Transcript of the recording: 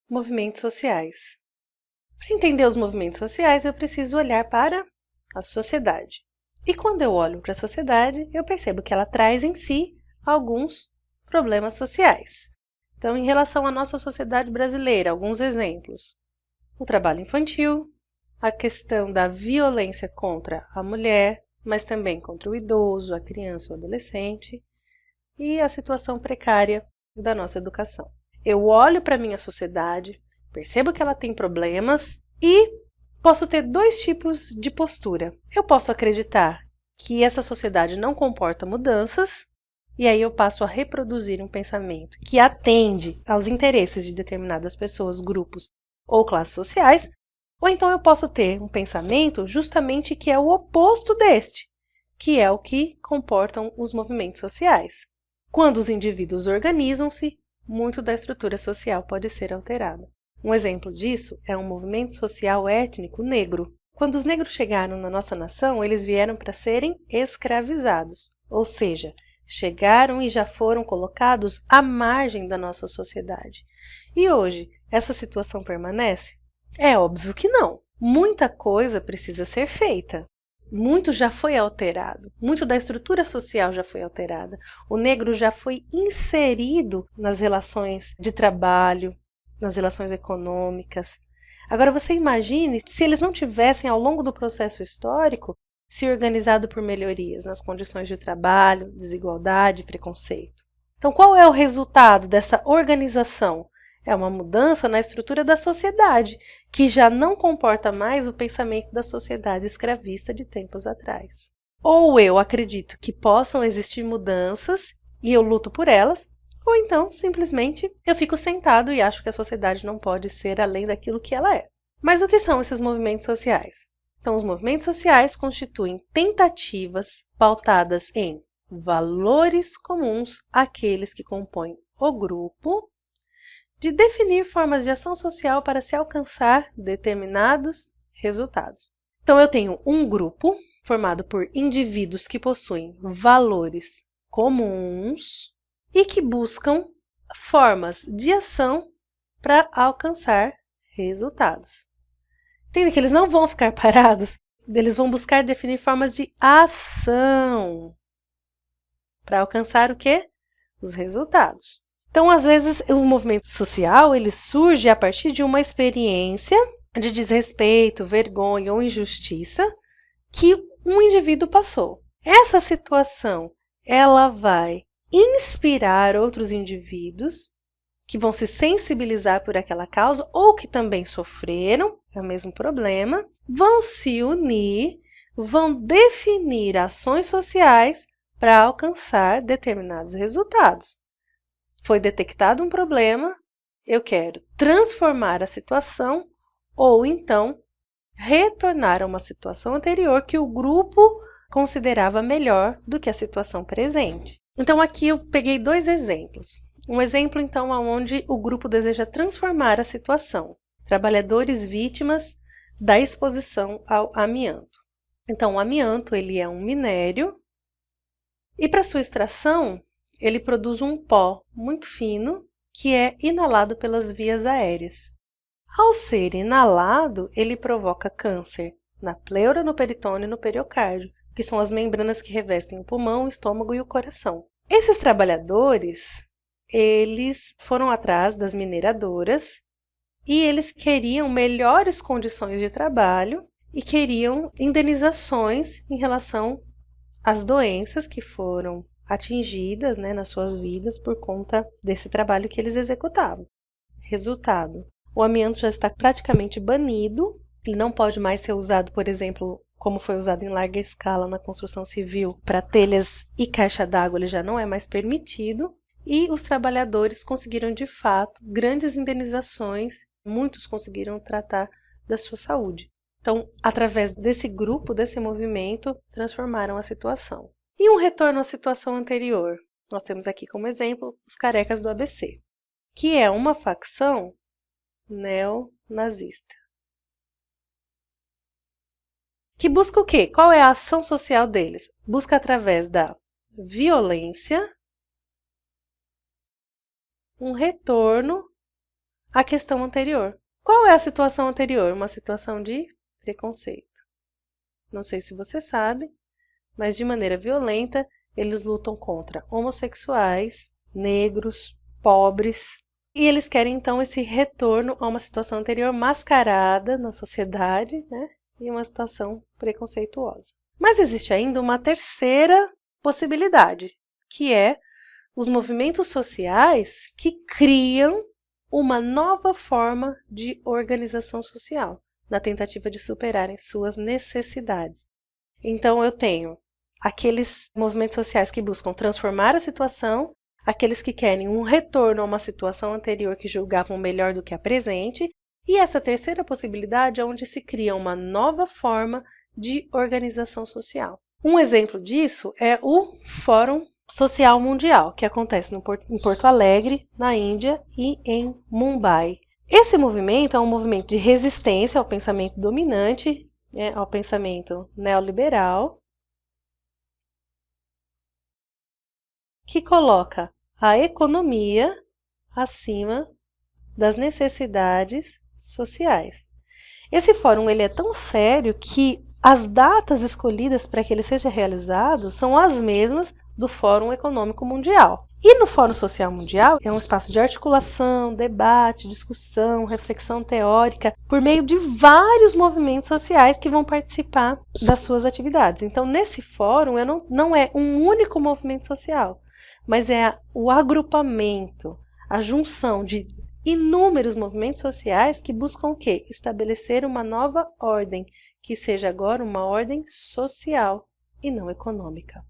Movimentos sociais. Para entender os movimentos sociais, eu preciso olhar para a sociedade. E quando eu olho para a sociedade, eu percebo que ela traz em si alguns problemas sociais. Então, em relação à nossa sociedade brasileira, alguns exemplos. O trabalho infantil, a questão da violência contra a mulher, mas também contra o idoso, a criança ou o adolescente, e a situação precária da nossa educação. Eu olho para a minha sociedade, percebo que ela tem problemas e posso ter dois tipos de postura. Eu posso acreditar que essa sociedade não comporta mudanças, e aí eu passo a reproduzir um pensamento que atende aos interesses de determinadas pessoas, grupos ou classes sociais, ou então eu posso ter um pensamento justamente que é o oposto deste, que é o que comportam os movimentos sociais. Quando os indivíduos organizam-se, muito da estrutura social pode ser alterada. Um exemplo disso é um movimento social étnico negro. Quando os negros chegaram na nossa nação, eles vieram para serem escravizados, ou seja, chegaram e já foram colocados à margem da nossa sociedade. E hoje, essa situação permanece? É óbvio que não. Muita coisa precisa ser feita. Muito já foi alterado, muito da estrutura social já foi alterada. O negro já foi inserido nas relações de trabalho, nas relações econômicas. Agora você imagine se eles não tivessem, ao longo do processo histórico, se organizado por melhorias nas condições de trabalho, desigualdade e preconceito. Então, qual é o resultado dessa organização? É uma mudança na estrutura da sociedade, que já não comporta mais o pensamento da sociedade escravista de tempos atrás. Ou eu acredito que possam existir mudanças e eu luto por elas, ou então, simplesmente, eu fico sentado e acho que a sociedade não pode ser além daquilo que ela é. Mas o que são esses movimentos sociais? Então, os movimentos sociais constituem tentativas pautadas em valores comuns àqueles que compõem o grupo, de definir formas de ação social para se alcançar determinados resultados. Então, eu tenho um grupo formado por indivíduos que possuem valores comuns e que buscam formas de ação para alcançar resultados. Entende que eles não vão ficar parados, eles vão buscar definir formas de ação para alcançar o quê? Os resultados. Então, às vezes, o movimento social ele surge a partir de uma experiência de desrespeito, vergonha ou injustiça que um indivíduo passou. Essa situação ela vai inspirar outros indivíduos que vão se sensibilizar por aquela causa ou que também sofreram o mesmo problema, vão se unir, vão definir ações sociais para alcançar determinados resultados. Foi detectado um problema, eu quero transformar a situação ou então retornar a uma situação anterior que o grupo considerava melhor do que a situação presente. Então aqui eu peguei dois exemplos. Um exemplo então onde o grupo deseja transformar a situação. Trabalhadores vítimas da exposição ao amianto. Então o amianto ele é um minério e para sua extração ele produz um pó muito fino que é inalado pelas vias aéreas. Ao ser inalado, ele provoca câncer na pleura, no peritônio e no periocárdio, que são as membranas que revestem o pulmão, o estômago e o coração. Esses trabalhadores, eles foram atrás das mineradoras e eles queriam melhores condições de trabalho e queriam indenizações em relação às doenças que foram atingidas, nas suas vidas por conta desse trabalho que eles executavam. Resultado: o amianto já está praticamente banido e não pode mais ser usado, por exemplo, como foi usado em larga escala na construção civil, para telhas e caixa d'água, ele já não é mais permitido. E os trabalhadores conseguiram, de fato, grandes indenizações, muitos conseguiram tratar da sua saúde. Então, através desse grupo, desse movimento, transformaram a situação. E um retorno à situação anterior. Nós temos aqui como exemplo os carecas do ABC, que é uma facção neonazista. Que busca o quê? Qual é a ação social deles? Busca através da violência um retorno a questão anterior. Qual é a situação anterior? Uma situação de preconceito. Não sei se você sabe, mas de maneira violenta eles lutam contra homossexuais, negros, pobres, e eles querem então esse retorno a uma situação anterior mascarada na sociedade, né? E uma situação preconceituosa. Mas existe ainda uma terceira possibilidade, que é os movimentos sociais que criam uma nova forma de organização social, na tentativa de superarem suas necessidades. Então eu tenho aqueles movimentos sociais que buscam transformar a situação, aqueles que querem um retorno a uma situação anterior que julgavam melhor do que a presente, e essa terceira possibilidade é onde se cria uma nova forma de organização social. Um exemplo disso é o Fórum Social Mundial, que acontece em Porto Alegre, na Índia, e em Mumbai. Esse movimento é um movimento de resistência ao pensamento dominante, ao pensamento neoliberal, que coloca a economia acima das necessidades sociais. Esse fórum ele é tão sério que as datas escolhidas para que ele seja realizado são as mesmas do Fórum Econômico Mundial. E no Fórum Social Mundial é um espaço de articulação, debate, discussão, reflexão teórica por meio de vários movimentos sociais que vão participar das suas atividades. Então, nesse fórum, não é um único movimento social, mas é o agrupamento, a junção de inúmeros movimentos sociais que buscam o quê? Estabelecer uma nova ordem, que seja agora uma ordem social e não econômica.